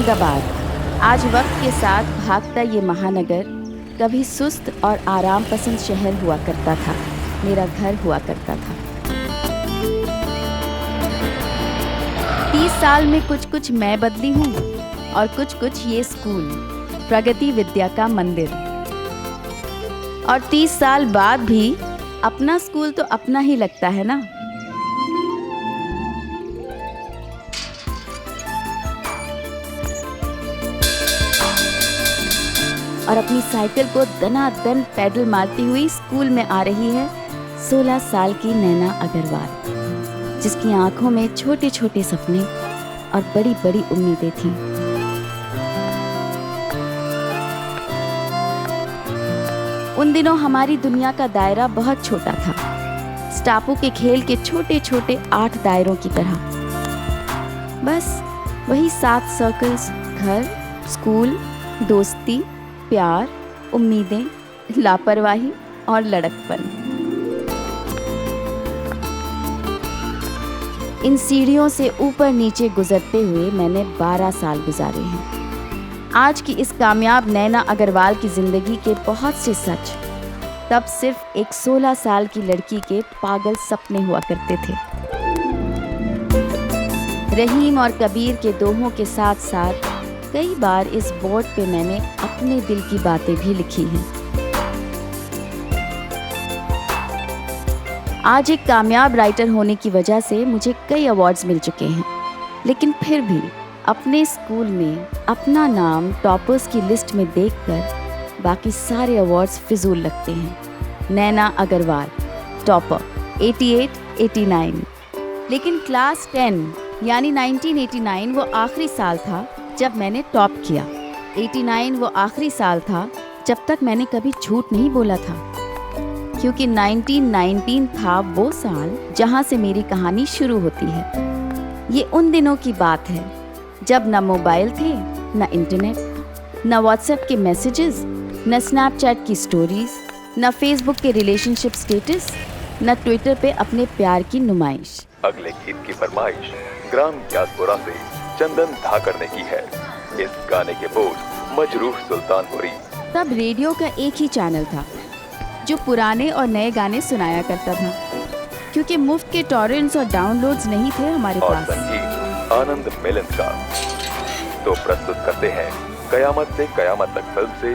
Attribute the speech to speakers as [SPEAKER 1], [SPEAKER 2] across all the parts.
[SPEAKER 1] औरंगाबाद। आज वक्त के साथ भागता ये महानगर कभी सुस्त और आराम पसंद शहर हुआ करता था, मेरा घर हुआ करता था। 30 साल में कुछ कुछ मैं बदली हूँ और कुछ ये स्कूल, प्रगति विद्या का मंदिर। और 30 साल बाद भी अपना स्कूल तो अपना ही लगता है ना। और अपनी साइकिल को दनादन पैडल मारती हुई स्कूल में आ रही है 16 साल की नैना अग्रवाल, जिसकी आंखों में छोटे छोटे सपने और बड़ी बड़ी उम्मीदें थीं। उन दिनों हमारी दुनिया का दायरा बहुत छोटा था, स्टापू के खेल के छोटे छोटे 8 दायरों की तरह। बस वही 7 सर्कल्स, घर, स्कूल, दोस्ती, प्यार, उम्मीदें, लापरवाही और लड़कपन। इन सीढ़ियों से ऊपर नीचे गुजरते हुए मैंने 12 साल गुजारे हैं। आज की इस कामयाब नैना अग्रवाल की जिंदगी के बहुत से सच तब सिर्फ एक 16 साल की लड़की के पागल सपने हुआ करते थे। रहीम और कबीर के दोहों के साथ साथ कई बार इस बोर्ड पे मैंने अपने दिल की बातें भी लिखी हैं। आज एक कामयाब राइटर होने की वजह से मुझे कई अवार्ड्स मिल चुके हैं, लेकिन फिर भी अपने स्कूल में अपना नाम टॉपर्स की लिस्ट में देखकर बाकी सारे अवार्ड्स फिजूल लगते हैं। नैना अग्रवाल टॉपर 88, 89। लेकिन क्लास 10 यानी 1989 वो आखिरी साल था जब मैंने टॉप किया। 89 वो आखिरी साल था जब तक मैंने कभी झूठ नहीं बोला था, क्योंकि 1919 था वो साल जहां से मेरी कहानी शुरू होती है। ये उन दिनों की बात है जब न मोबाइल थे, न इंटरनेट, न व्हाट्सएप के मैसेजेस, न स्नैपचैट की स्टोरीज, न फेसबुक के रिलेशनशिप स्टेटस, न ट्विटर पे अपने प्यार की नुमाइश।
[SPEAKER 2] अगले गीत की फरमाइश ग्राम यासपुरा से चंदन धाकर ने की है। इस गाने के बोल मजरूह सुल्तानपुरी।
[SPEAKER 1] तब रेडियो का एक ही चैनल था जो पुराने और नए गाने सुनाया करता था, क्योंकि मुफ्त के टॉरेंट्स और डाउनलोड्स नहीं थे हमारे
[SPEAKER 2] और
[SPEAKER 1] पास।
[SPEAKER 2] संगीत आनंद मिलन का। तो प्रस्तुत करते हैं कयामत से कयामत तक फिल्म से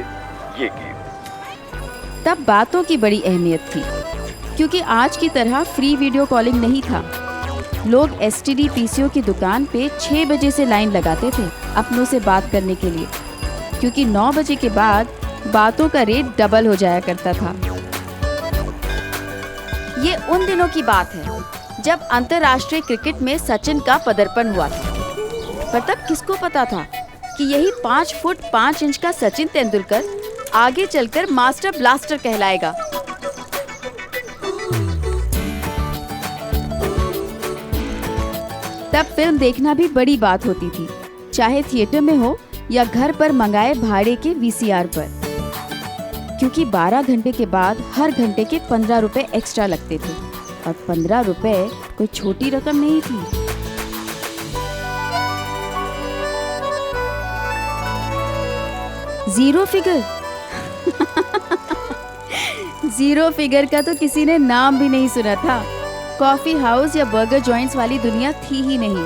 [SPEAKER 2] ये गीत।
[SPEAKER 1] तब बातों की बड़ी अहमियत थी, क्योंकि आज की तरह फ्री वीडियो कॉलिंग नहीं था। लोग STD PCO की दुकान पे 6 बजे से लाइन लगाते थे अपनों से बात करने के लिए, क्योंकि 9 बजे के बाद बातों का रेट डबल हो जाया करता था। ये उन दिनों की बात है जब अंतर्राष्ट्रीय क्रिकेट में सचिन का पदार्पण हुआ था। पर तब किसको पता था कि यही 5 फुट 5 इंच का सचिन तेंदुलकर आगे चलकर मास्टर ब्लास्टर कहलाएगा। तब फिल्म देखना भी बड़ी बात होती थी, चाहे थिएटर में हो या घर पर मंगाए भाड़े के VCR पर, क्योंकि 12 घंटे के बाद हर घंटे के 15 रुपए एक्स्ट्रा लगते थे, और 15 रुपए कोई छोटी रकम नहीं थी। जीरो फिगर जीरो फिगर का तो किसी ने नाम भी नहीं सुना था। कॉफी हाउस या बर्गर जॉइंट्स वाली दुनिया थी ही नहीं।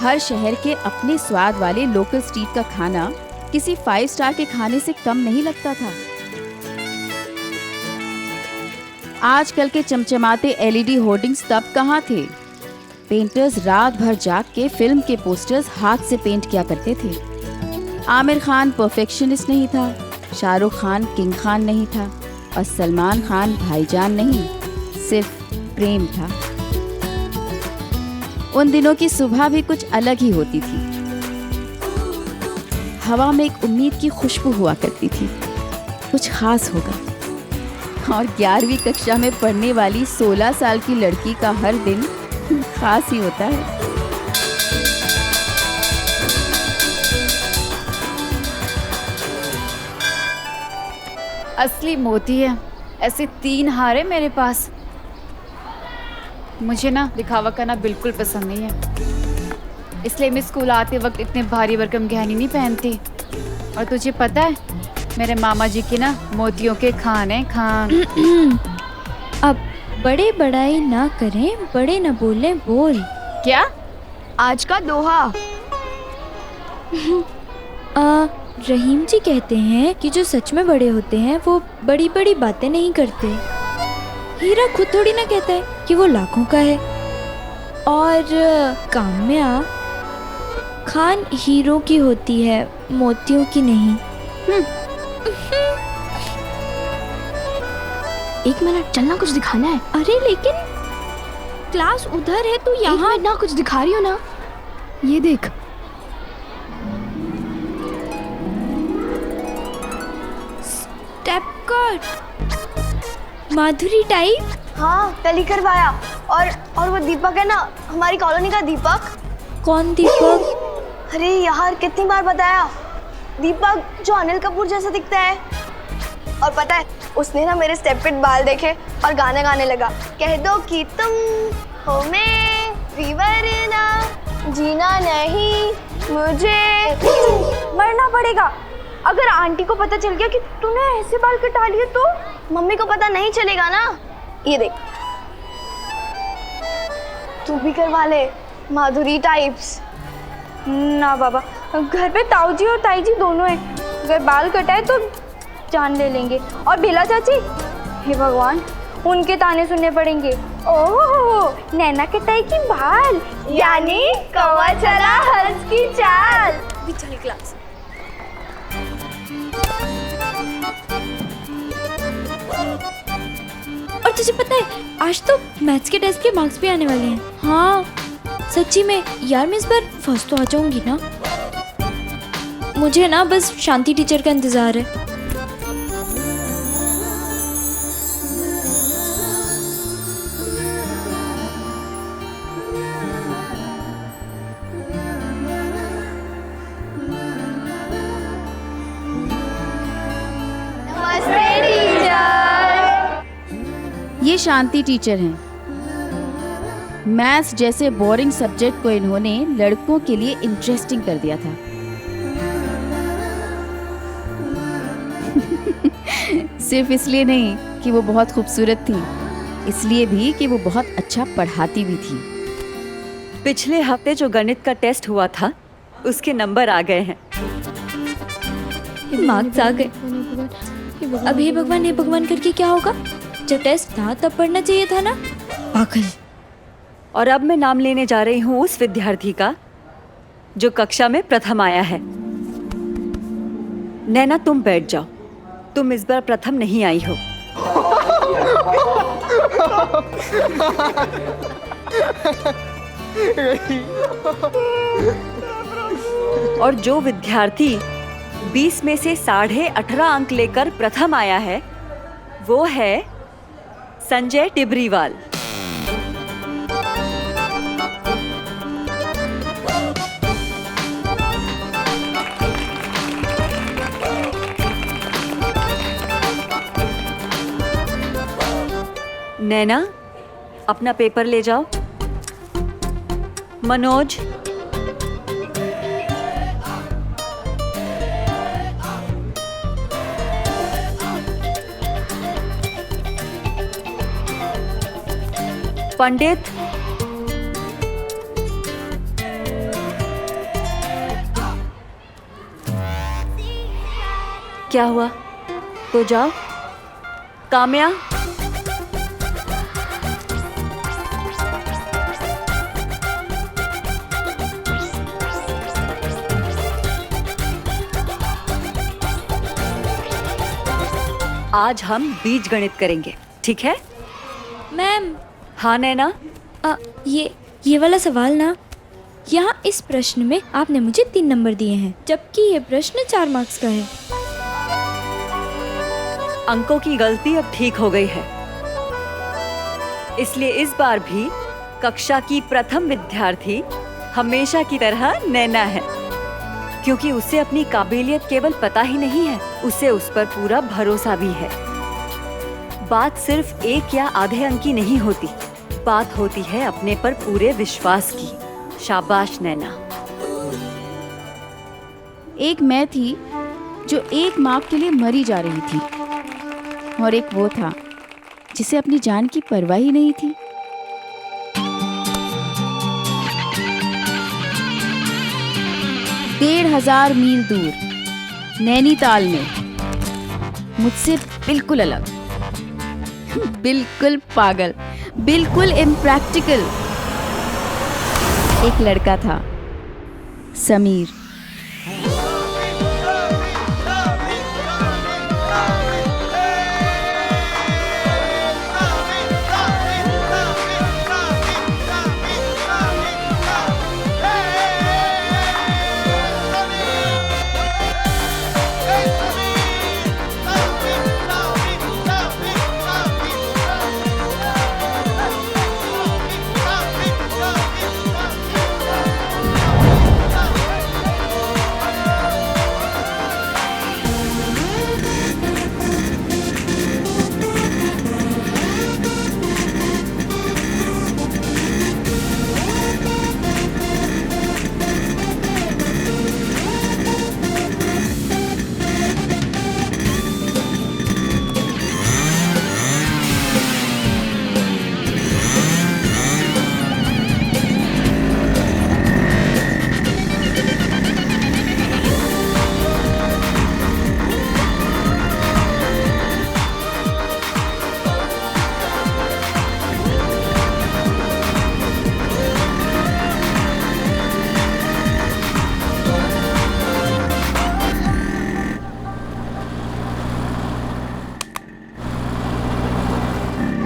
[SPEAKER 1] हर शहर के अपने स्वाद वाले लोकल स्ट्रीट का खाना किसी 5 स्टार के खाने से कम नहीं लगता था। आजकल के चमचमाते LED होर्डिंग्स तब कहाँ थे। पेंटर्स रात भर जाग के फिल्म के पोस्टर्स हाथ से पेंट किया करते थे। आमिर खान परफेक्शनिस्ट नहीं था, शाहरुख खान किंग खान नहीं था, और सलमान खान भाईजान नहीं, सिर्फ प्रेम था। उन दिनों की सुबह भी कुछ अलग ही होती थी। हवा में एक उम्मीद की खुशबू हुआ करती थी, कुछ खास होगा। और 11वीं कक्षा में पढ़ने वाली 16 साल की लड़की का हर दिन खास ही होता है।
[SPEAKER 3] असली मोती है। ऐसे 3 हार है मेरे पास। मुझे ना दिखावा करना बिल्कुल पसंद नहीं है। इसलिए मैं स्कूल आते वक्त इतने भारी भरकम गहने नहीं पहनती। और तुझे पता है मेरे मामा जी की ना मोतियों के खान है, खान।
[SPEAKER 4] अब बड़े बड़ाई ना करें, बड़े न बोलें बोल।
[SPEAKER 3] क्या?
[SPEAKER 5] आज का दोहा।
[SPEAKER 4] रहीम जी कहते हैं कि जो सच में बड़े होते हैं वो बड़ी बड़ी बातें नहीं करते। हीरा खुद थोड़ी ना कहता है कि वो लाखों का है। और काम्या, खान हीरो की होती है, मोतियों की नहीं।
[SPEAKER 5] एक मिनट, चलना, कुछ दिखाना है।
[SPEAKER 4] अरे लेकिन क्लास उधर है, तू यहाँ
[SPEAKER 5] ना कुछ दिखा रही हो ना, ये देख।
[SPEAKER 4] स्टेप कट, माधुरी टाइप।
[SPEAKER 6] हाँ, कल ही करवाया। और वो दीपक है ना, हमारी कॉलोनी का दीपक।
[SPEAKER 4] कौन दीपक?
[SPEAKER 6] अरे यार, कितनी बार बताया, दीपक जो अनिल कपूर जैसा दिखता है। और पता है, उसने ना मेरे स्टेप फिट बाल देखे और गाना गाने लगा, कह दो कि तुम हो मेरी वरना जीना नहीं मुझे मरना पड़ेगा। अगर आंटी को पता चल गया कि तूने ऐसे बाल कटा लिए तो मम्मी को पता नहीं चलेगा ना। ये देख, तू भी करवा ले माधुरी टाइप्स।
[SPEAKER 4] ना बाबा, घर पे ताऊ जी और ताई जी दोनों हैं, अगर बाल कटाए तो जान ले लेंगे। और बेला चाची, हे भगवान, उनके ताने सुनने पड़ेंगे। ओह, नैना कटाई की बाल,
[SPEAKER 6] यानी कौवा चला हंस की चाल।
[SPEAKER 4] भी चली क्लास। और तुझे पता है, आज तो मैथ्स के टेस्ट के मार्क्स भी आने वाले हैं। हाँ सच्ची में यार, मैं इस बार फर्स्ट तो आ जाऊंगी ना। मुझे ना बस शांति टीचर का इंतजार है।
[SPEAKER 6] नमस्ते टीचर।
[SPEAKER 1] ये शांति टीचर हैं। मैथ्स जैसे बोरिंग सब्जेक्ट को इन्होंने लड़कों के लिए इंटरेस्टिंग कर दिया था। सिर्फ इसलिए नहीं कि वो बहुत खूबसूरत थी, इसलिए भी कि वो बहुत अच्छा पढ़ाती भी थी।
[SPEAKER 7] पिछले हफ्ते जो गणित का टेस्ट हुआ था, उसके नंबर आ गए हैं।
[SPEAKER 4] मार्क्स आ गए। अब हे भगवान करके क्या होगा? जब टेस्ट था तब पढ़ना चाहिए था ना, पागल।
[SPEAKER 7] और अब मैं नाम लेने जा रही हूँ उस विद्यार्थी का जो कक्षा में प्रथम आया है। नैना, तुम बैठ जाओ, तुम इस बार प्रथम नहीं आई हो। और जो विद्यार्थी 20 में से 18.5 अंक लेकर प्रथम आया है, वो है संजय टिबरीवाल। नैना, अपना पेपर ले जाओ। मनोज, पंडित, क्या हुआ? तो जाओ। काम्या, आज हम बीजगणित करेंगे, ठीक है?
[SPEAKER 4] मैम,
[SPEAKER 7] हाँ नैना?
[SPEAKER 4] ये वाला सवाल ना, यहाँ इस प्रश्न में आपने मुझे 3 नंबर दिए हैं, जबकि ये प्रश्न 4 मार्क्स का है।
[SPEAKER 7] अंकों की गलती अब ठीक हो गई है, इसलिए इस बार भी कक्षा की प्रथम विद्यार्थी हमेशा की तरह नैना है, क्योंकि उसे अपनी काबिलियत केवल पता ही नहीं है, उसे उस पर पूरा भरोसा भी है। बात सिर्फ 1 या आधे अंक की नहीं होती, बात होती है अपने पर पूरे विश्वास की। शाबाश नैना।
[SPEAKER 1] एक मैं थी जो एक माँ के लिए मरी जा रही थी, और एक वो था जिसे अपनी जान की परवाह ही नहीं थी। डेढ़ 1000 मील दूर नैनीताल में मुझसे बिल्कुल अलग, बिल्कुल पागल, बिल्कुल इम्प्रैक्टिकल एक लड़का था, समीर।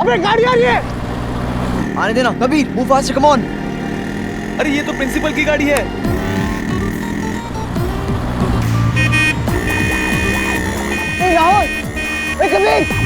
[SPEAKER 8] अबे गाड़ी आ रही है।
[SPEAKER 9] आने देना Kabir, move fast, come on.
[SPEAKER 8] अरे ये तो प्रिंसिपल की गाड़ी है। ए राहुल, ए कबीर।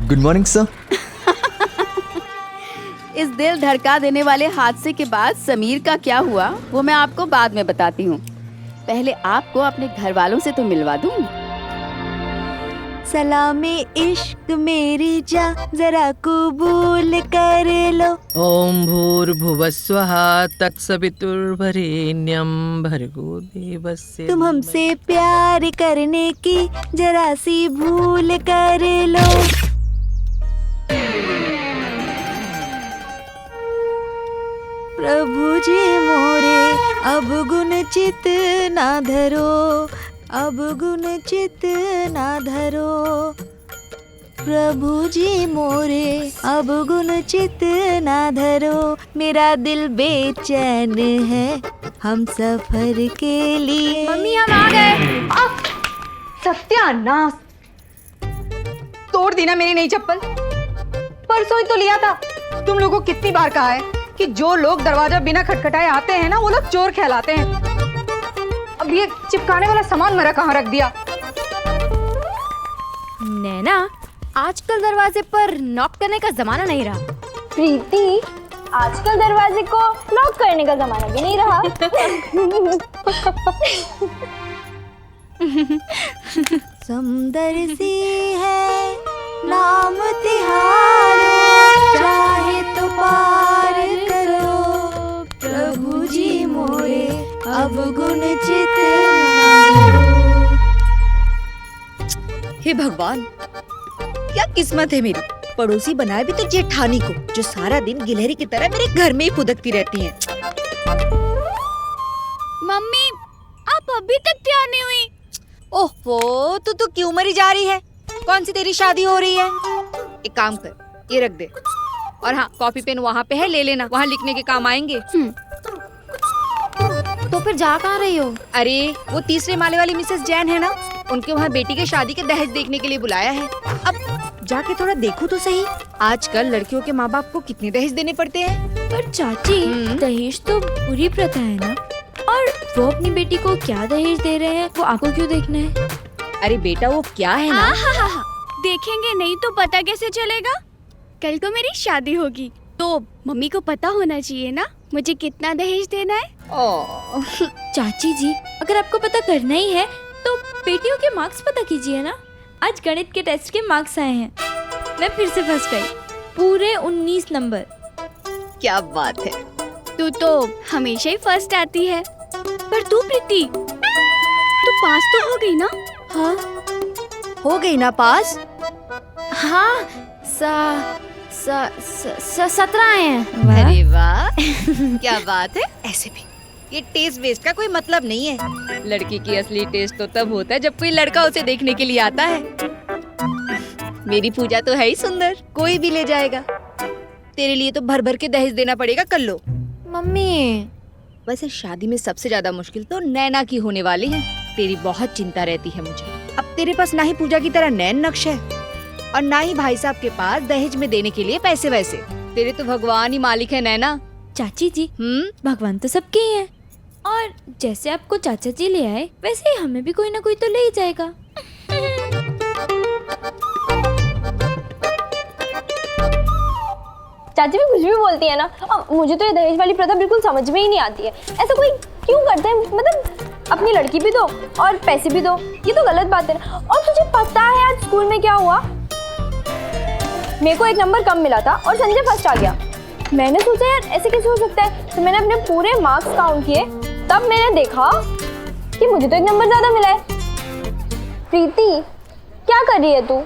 [SPEAKER 9] Good morning sir.
[SPEAKER 1] इस दिल धड़का देने वाले हादसे के बाद समीर का क्या हुआ वो मैं आपको बाद में बताती हूँ। पहले आपको अपने घर वालों से तो मिलवा दूँ।
[SPEAKER 10] सलामे इश्क मेरी जा जरा कबूल कर लो।
[SPEAKER 11] ओम भूर्भुवस्वः तत्सवितुर्वरेण्यं भर्गो देवस्य।
[SPEAKER 10] तुम हमसे प्यार करने की जरा सी भूल कर लो। प्रभु जी मोरे अब गुण चित ना धरो, अब गुण चित ना धरो। प्रभु जी मोरे अब गुण चित ना धरो। मेरा दिल बेचैन है हम सफर के लिए।
[SPEAKER 6] मम्मी हम आ गए।
[SPEAKER 12] सत्यानाश, तोड़ दी ना मेरी नई चप्पल। परसों ही तो लिया था। तुम लोगों को कितनी बार कहा है कि जो लोग दरवाजा बिना खटखटाए आते हैं ना वो लोग चोर कहलाते हैं। अब ये चिपकाने वाला सामान मेरा कहाँ रख दिया?
[SPEAKER 4] नैना, आजकल दरवाजे पर नॉक करने का जमाना नहीं रहा।
[SPEAKER 6] प्रीति, आजकल दरवाजे को लॉक करने का जमाना भी नहीं रहा।
[SPEAKER 10] सुंदर सी है नाम तिहारो, चाहे तो पार करो। प्रभु जी मोरे अब गुण चित ना धरो।
[SPEAKER 12] हे भगवान, क्या किस्मत है मेरी। पड़ोसी बनाए भी तो जेठानी को, जो सारा दिन गिलहरी की तरह मेरे घर में ही फुदकती रहती है।
[SPEAKER 4] मम्मी, आप अभी तक तैयार नहीं हुई?
[SPEAKER 12] ओहो, तू तो क्यों मरी जा रही है? कौन सी तेरी शादी हो रही है? एक काम कर, ये रख दे। और हाँ, कॉपी पेन वहाँ पे है, ले लेना, वहाँ लिखने के काम आएंगे।
[SPEAKER 4] तो फिर जा कहाँ रही हो?
[SPEAKER 12] अरे वो तीसरे माले वाली मिसेस जैन है ना, उनके वहाँ बेटी के शादी के दहेज देखने के लिए बुलाया है। अब जाके थोड़ा देखो तो सही, आजकल लड़कियों के माँ बाप को कितने दहेज देने पड़ते हैं।
[SPEAKER 4] पर चाची, दहेज तो बुरी प्रथा है ना, और वो अपनी बेटी को क्या दहेज दे रहे हैं वो आपको क्यों देखना है?
[SPEAKER 12] अरे बेटा, वो क्या है ना,
[SPEAKER 5] देखेंगे नहीं तो पता कैसे चलेगा? कल को मेरी शादी होगी, तो मम्मी को पता होना चाहिए ना मुझे कितना दहेज देना है।
[SPEAKER 4] चाची जी, अगर आपको पता करना ही है तो बेटियों के मार्क्स पता कीजिए ना। आज गणित के टेस्ट के मार्क्स आए हैं, मैं फिर से फर्स्ट आई, पूरे 19 नंबर।
[SPEAKER 5] क्या बात है, तू तो हमेशा ही फर्स्ट आती है। पर तू प्रीति, तू पास तो हो गई ना?
[SPEAKER 10] हाँ, हो गई ना पास?
[SPEAKER 5] हाँ, 17 आए हैं।
[SPEAKER 10] अरे वाह क्या बात है। ऐसे भी ये टेस्ट वेस्ट का कोई मतलब नहीं है। लड़की की असली टेस्ट तो तब होता है जब कोई लड़का उसे देखने के लिए आता है। मेरी पूजा तो है ही सुंदर, कोई भी ले जाएगा। तेरे लिए तो भर भर के दहेज देना पड़ेगा। कर लो। मम्मी, वैसे शादी में सबसे ज्यादा मुश्किल तो नैना की होने वाली है। तेरी बहुत चिंता रहती है मुझे। अब तेरे पास ना ही पूजा की तरह नैन नक्श है और ना ही भाई साहब के पास दहेज में देने के लिए पैसे वैसे। तेरे तो भगवान ही मालिक है नैना।
[SPEAKER 4] चाची जी, भगवान तो सबके ही है, और जैसे आपको चाचा जी ले आए वैसे ही हमें भी कोई ना कोई तो ले ही जाएगा।
[SPEAKER 6] चाची भी कुछ भी बोलती है ना। अब मुझे तो ये दहेज वाली प्रथा बिल्कुल समझ में ही नहीं आती है। ऐसा कोई क्यों करता है? मतलब अपनी लड़की भी दो और पैसे भी दो, ये तो गलत बात है ना। और तुझे पता है आज स्कूल में क्या हुआ? मेरे को 1 नंबर कम मिला था और संजय फर्स्ट आ गया। मैंने सोचा यार ऐसे कैसे हो सकता है, तो मैंने अपने पूरे मार्क्स काउंट किए, तब मैंने देखा कि मुझे तो 1 नंबर ज्यादा मिला है। प्रीति, क्या कर रही है तू?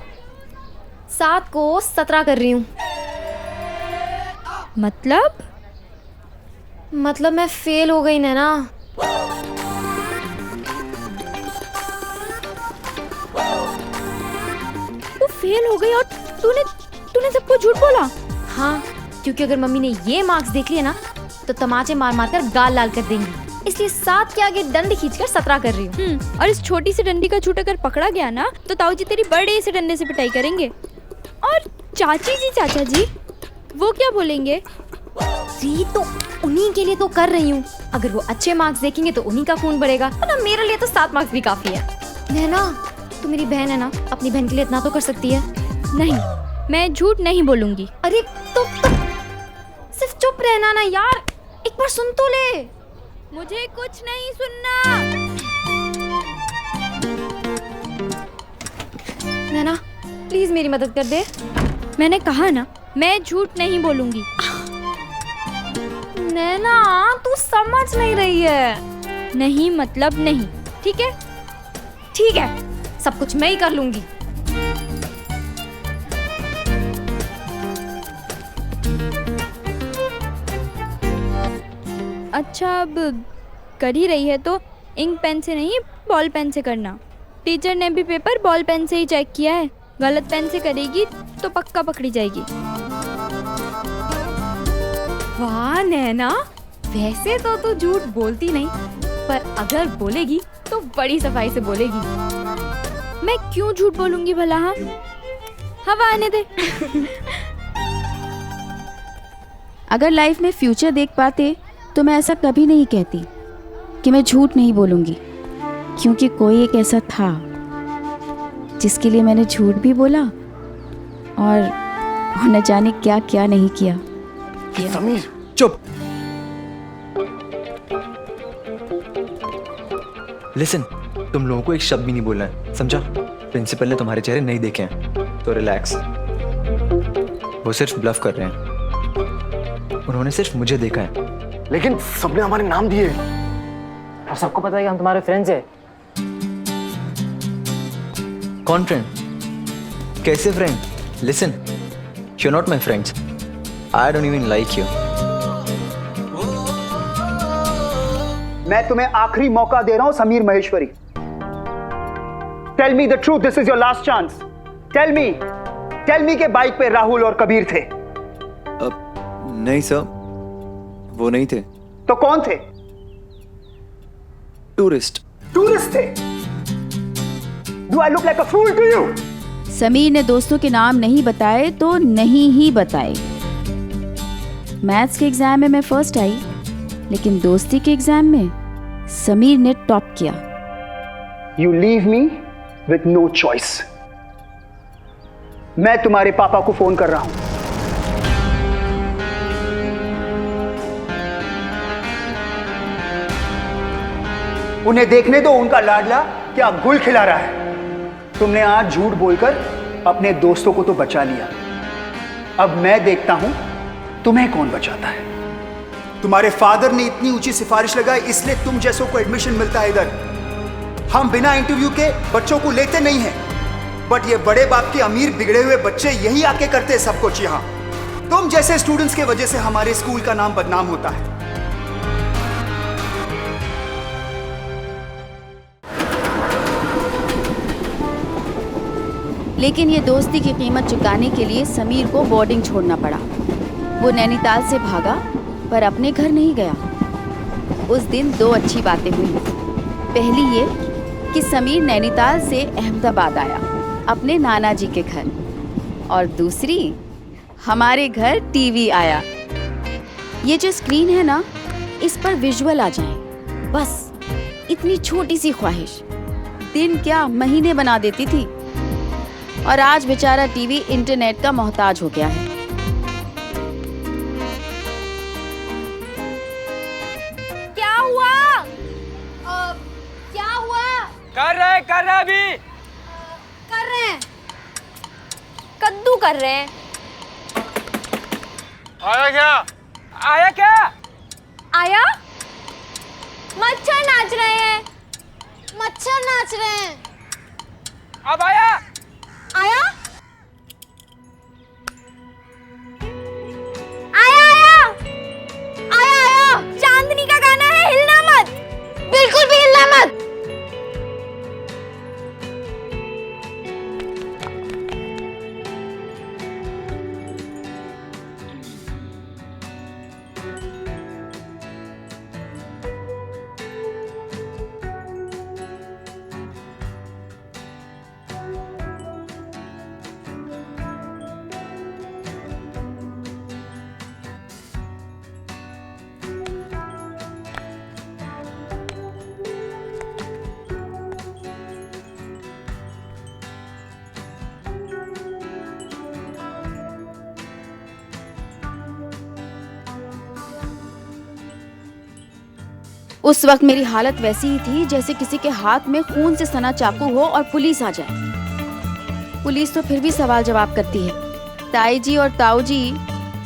[SPEAKER 5] 7 को 17 कर रही हूँ। मतलब मैं फेल हो गई ना।
[SPEAKER 4] तू फेल हो गई और तूने सबको झूठ बोला?
[SPEAKER 5] हाँ, क्योंकि अगर मम्मी ने ये मार्क्स देख लिए ना तो तमाचे मार मार कर गाल लाल कर देंगी, इसलिए 7 के आगे डंडी खींचकर 17 कर रही हूँ।
[SPEAKER 4] और इस छोटी सी डंडी का झूठ अगर पकड़ा गया ना तो ताऊ जी तेरी बड़े से डंडे से पिटाई करेंगे। और चाची जी, चाचा जी वो क्या बोलेंगे?
[SPEAKER 5] जी, तो उन्हीं के लिए तो कर रही हूँ। अगर वो अच्छे मार्क्स देखेंगे तो उन्हीं का खून बढ़ेगा, ना मेरे लिए तो 7 मार्क्स भी काफी है ना। तू मेरी बहन है ना, अपनी बहन के लिए इतना तो कर सकती है।
[SPEAKER 4] नहीं, मैं झूठ नहीं बोलूंगी।
[SPEAKER 5] अरे तो सिर्फ चुप रहना ना यार, एक बार सुन तो ले।
[SPEAKER 4] मुझे कुछ नहीं सुनना।
[SPEAKER 5] नैना प्लीज मेरी मदद कर दे।
[SPEAKER 4] मैंने कहा ना, मैं झूठ नहीं बोलूंगी।
[SPEAKER 5] नैना तू समझ नहीं रही है।
[SPEAKER 4] नहीं मतलब नहीं, ठीक है?
[SPEAKER 5] ठीक है, सब कुछ मैं ही कर लूंगी।
[SPEAKER 4] अच्छा, अब कर ही रही है तो इंक पेन से नहीं, बॉल पेन से करना। टीचर ने भी पेपर बॉल पेन से ही चेक किया है। गलत पेन से करेगी तो पक्का पकड़ी जाएगी।
[SPEAKER 5] वाह नैना, वैसे तो तू झूठ बोलती नहीं, पर अगर बोलेगी तो बड़ी सफाई से बोलेगी।
[SPEAKER 4] मैं क्यों झूठ बोलूंगी भला? हाँ, हवा आने दे।
[SPEAKER 1] अगर लाइफ में फ्यूचर देख पाते तो मैं ऐसा कभी नहीं कहती कि मैं झूठ नहीं बोलूँगी, क्योंकि कोई एक ऐसा था जिसके लिए मैंने झूठ भी बोला और न जाने क्या क्या नहीं किया।
[SPEAKER 9] समीर चुप। लिसन, तुम लोगों को एक शब्द भी नहीं बोलना है, समझा? प्रिंसिपल ने तुम्हारे चेहरे नहीं देखे हैं, तो रिलैक्स। वो सिर्फ ब्लफ कर रहे हैं। उन्होंने सिर्फ मुझे देखा है, लेकिन सबने हमारे नाम दिए
[SPEAKER 13] और सबको पता है कि हम तुम्हारे फ्रेंड्स हैं।
[SPEAKER 9] कौन फ्रेंड? कैसे friend? Listen, you are not my friends. I don't even like you.
[SPEAKER 14] मैं तुम्हें आखिरी मौका दे रहा हूं Sameer Maheshwari. Tell me the truth, this is your last chance. Tell me के बाइक पे राहुल और कबीर थे?
[SPEAKER 9] नहीं सर, वो नहीं थे।
[SPEAKER 14] तो कौन थे?
[SPEAKER 9] टूरिस्ट
[SPEAKER 14] थे? Do I look like a fool to you?
[SPEAKER 1] Sameer ने दोस्तों के नाम नहीं बताए तो नहीं ही बताए। मैथ्स के एग्जाम में मैं फर्स्ट आई, लेकिन दोस्ती के एग्जाम में समीर ने टॉप किया।
[SPEAKER 14] You leave me with no choice. मैं तुम्हारे पापा को फोन कर रहा हूं। उन्हें देखने दो उनका लाडला क्या गुल खिला रहा है। तुमने आज झूठ बोलकर अपने दोस्तों को तो बचा लिया, अब मैं देखता हूं तुम्हें कौन बचाता है। तुम्हारे फादर ने इतनी ऊंची सिफारिश लगाई इसलिए तुम जैसों को एडमिशन मिलता है इधर। हम बिना इंटरव्यू के बच्चों को लेते नहीं हैं, बट ये बड़े बाप के अमीर बिगड़े हुए बच्चे यही आके करते हैं सब कुछ। यहां तुम जैसे स्टूडेंट्स के वजह से हमारे स्कूल का नाम बदनाम होता है।
[SPEAKER 1] लेकिन ये दोस्ती की कीमत चुकाने के लिए समीर को बोर्डिंग छोड़ना पड़ा। वो नैनीताल से भागा पर अपने घर नहीं गया। उस दिन 2 अच्छी बातें हुई। पहली ये कि समीर नैनीताल से अहमदाबाद आया अपने नाना जी के घर, और दूसरी हमारे घर टीवी आया। ये जो स्क्रीन है ना, इस पर विजुअल आ जाए, बस इतनी छोटी सी ख्वाहिश दिन क्या महीने बना देती थी। और आज बेचारा टीवी इंटरनेट का मोहताज हो गया है।
[SPEAKER 5] क्या हुआ? क्या हुआ?
[SPEAKER 8] कर रहे अभी
[SPEAKER 5] कर रहे हैं, कद्दू कर रहे हैं।
[SPEAKER 8] आया क्या?
[SPEAKER 5] आया? मच्छर नाच रहे हैं, मच्छर नाच रहे हैं।
[SPEAKER 8] अब आया?
[SPEAKER 5] आया? आया आया आया आया। चांदनी का गाना है, हिलना मत, बिल्कुल भी हिलना मत।
[SPEAKER 1] उस वक्त मेरी हालत वैसी ही थी जैसे किसी के हाथ में खून से सना चाकू हो और पुलिस आ जाए। पुलिस तो फिर भी सवाल जवाब करती है, ताई जी और ताऊ जी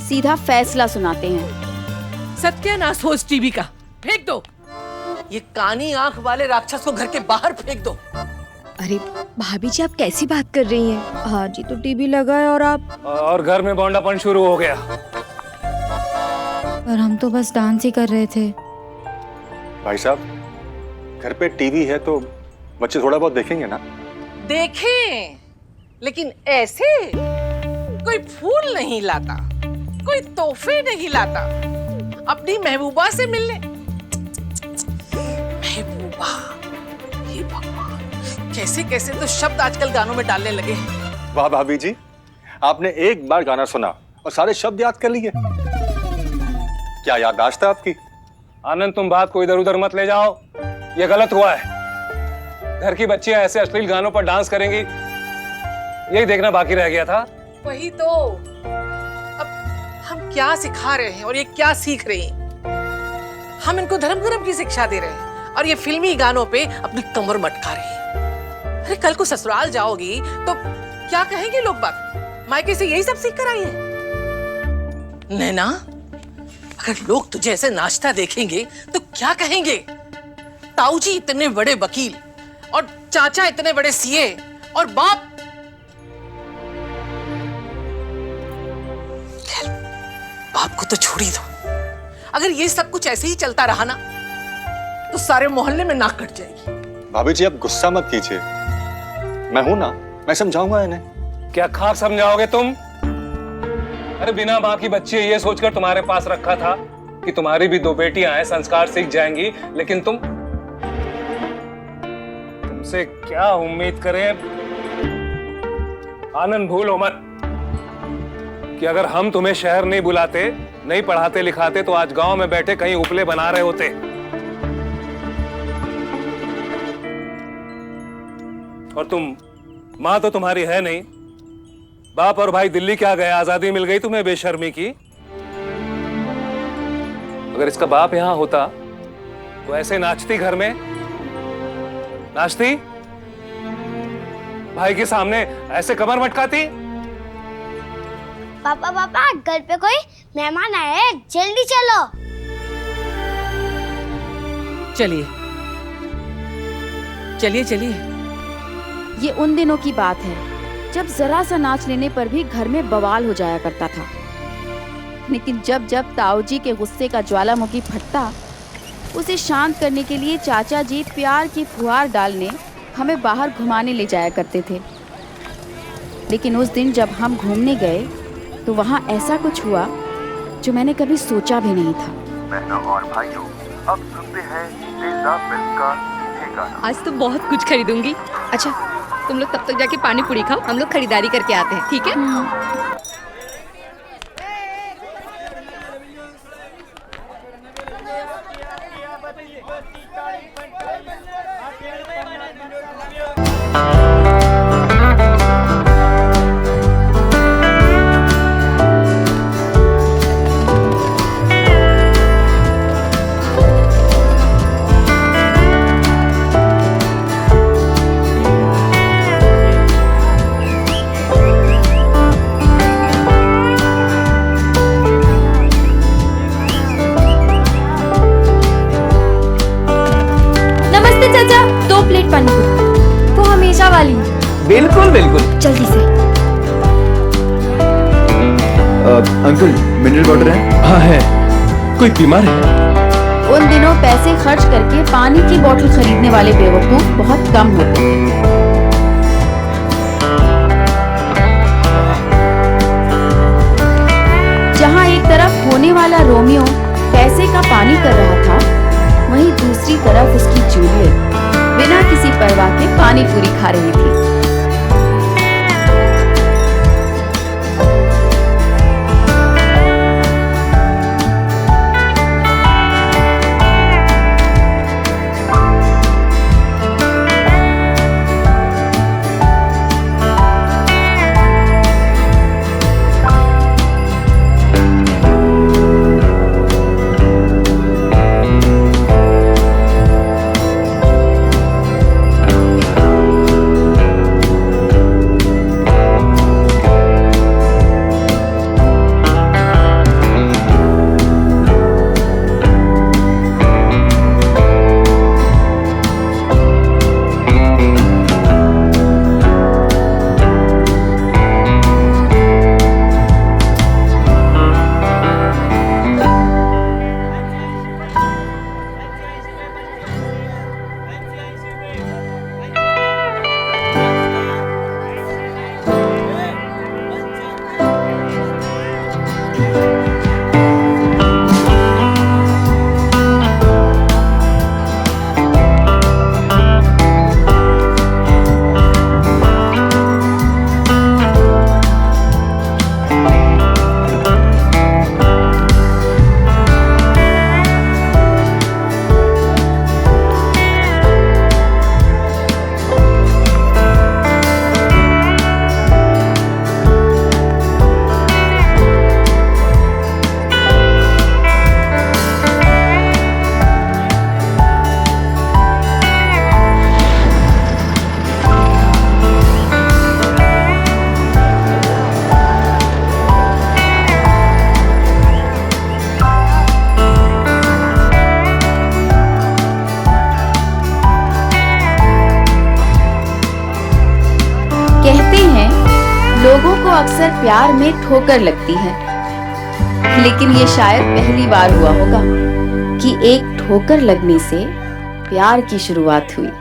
[SPEAKER 1] सीधा फैसला सुनाते हैं।
[SPEAKER 11] सत्यानाश हो इस टीवी का, फेंक दो। ये कानी आंख वाले राक्षस को घर के बाहर फेंक दो।
[SPEAKER 4] अरे भाभी जी, आप कैसी बात कर रही हैं? हाँ जी, तो टीवी लगा है और
[SPEAKER 8] घर में बौंडापन शुरू हो गया।
[SPEAKER 3] और हम तो बस डांस ही कर रहे थे।
[SPEAKER 2] भाई साहब, घर पे टीवी है तो बच्चे थोड़ा बहुत देखेंगे ना।
[SPEAKER 11] देखें, लेकिन ऐसे कोई फूल नहीं लाता, कोई तोहफे नहीं लाता अपनी महबूबा से मिलने। महबूबा, हे भगवान, कैसे कैसे तो शब्द आजकल गानों में डालने लगे हैं।
[SPEAKER 2] वाह भाभी जी, आपने एक बार गाना सुना और सारे शब्द याद कर लिए। क्या याददाश्त है आपकी।
[SPEAKER 8] आनंद, तुम बात को इधर उधर मत ले जाओ, ये गलत हुआ है। घर की बच्चियां ऐसे अश्लील गानों पर डांस करेंगी, यही देखना बाकी रह गया था।
[SPEAKER 11] वही तो, अब हम क्या सिखा रहे हैं और ये क्या सीख रहे हैं। हम इनको धर्म कर्म की शिक्षा दे रहे हैं और ये फिल्मी गानों पे अपनी कमर मटका रहे हैं। अरे कल को ससुराल जाओगी तो क्या कहेंगे लोग बात? मायके से यही सब सीख कर आई है। नैना, अगर लोग तुझे ऐसे नाचता देखेंगे तो क्या कहेंगे? ताऊ जी इतने बड़े वकील और चाचा इतने बड़े सीए और बाप, बाप को तो छोड़ ही दो। अगर ये सब कुछ ऐसे ही चलता रहा ना तो सारे मोहल्ले में नाक कट जाएगी।
[SPEAKER 2] भाभी जी, आप गुस्सा मत कीजिए, मैं हूं ना, मैं समझाऊंगा इन्हें।
[SPEAKER 8] क्या खाक समझाओगे तुम? अरे बिना माँ की बच्ची ये सोचकर तुम्हारे पास रखा था कि तुम्हारी भी 2 बेटियां हैं, संस्कार सीख जाएंगी, लेकिन तुमसे क्या उम्मीद करें। आनंद, भूलो मत कि अगर हम तुम्हें शहर नहीं बुलाते, नहीं पढ़ाते लिखाते तो आज गांव में बैठे कहीं उपले बना रहे होते। और तुम, माँ तो तुम्हारी है नहीं, बाप और भाई दिल्ली क्या गए, आजादी मिल गई तुम्हें बेशर्मी की। अगर इसका बाप यहां होता तो ऐसे नाचती घर में नाचती? भाई के सामने ऐसे कमर मटकाती?
[SPEAKER 6] पापा पापा घर पे कोई मेहमान आए हैं, जल्दी चलो।
[SPEAKER 11] चलिए चलिए चलिए।
[SPEAKER 1] ये उन दिनों की बात है जब जरा सा नाच लेने पर भी घर में बवाल हो जाया करता था। लेकिन जब जब ताऊ जी के गुस्से का ज्वालामुखी फटता, उसे शांत करने के लिए चाचा जी प्यार की फुहार डालने हमें बाहर घुमाने ले जाया करते थे। लेकिन उस दिन जब हम घूमने गए तो वहाँ ऐसा कुछ हुआ जो मैंने कभी सोचा भी नहीं था।
[SPEAKER 2] बहनों और भाइयों, अब सुनते हैं तेजा फिल्म का ये गाना।
[SPEAKER 10] आज तो बहुत कुछ खरीदूंगी। अच्छा तुम लोग तब तक जाके पानी पूरी खाओ, हम लोग खरीदारी करके आते हैं, ठीक है?
[SPEAKER 9] बिल्कुल बिल्कुल।
[SPEAKER 5] जल्दी से।
[SPEAKER 9] अंकल मिनरल वाटर है?
[SPEAKER 15] हाँ है। कोई बीमार है?
[SPEAKER 1] उन दिनों पैसे खर्च करके पानी की बोतल खरीदने वाले बेवकूफ बहुत कम होते थे। जहाँ एक तरफ होने वाला रोमियो पैसे का पानी कर रहा था, वहीं दूसरी तरफ उसकी जूलियट बिना किसी परवाह के पानी पूरी खा रही थी। लोगों को अक्सर प्यार में ठोकर लगती है, लेकिन ये शायद पहली बार हुआ होगा कि एक ठोकर लगने से प्यार की शुरुआत हुई।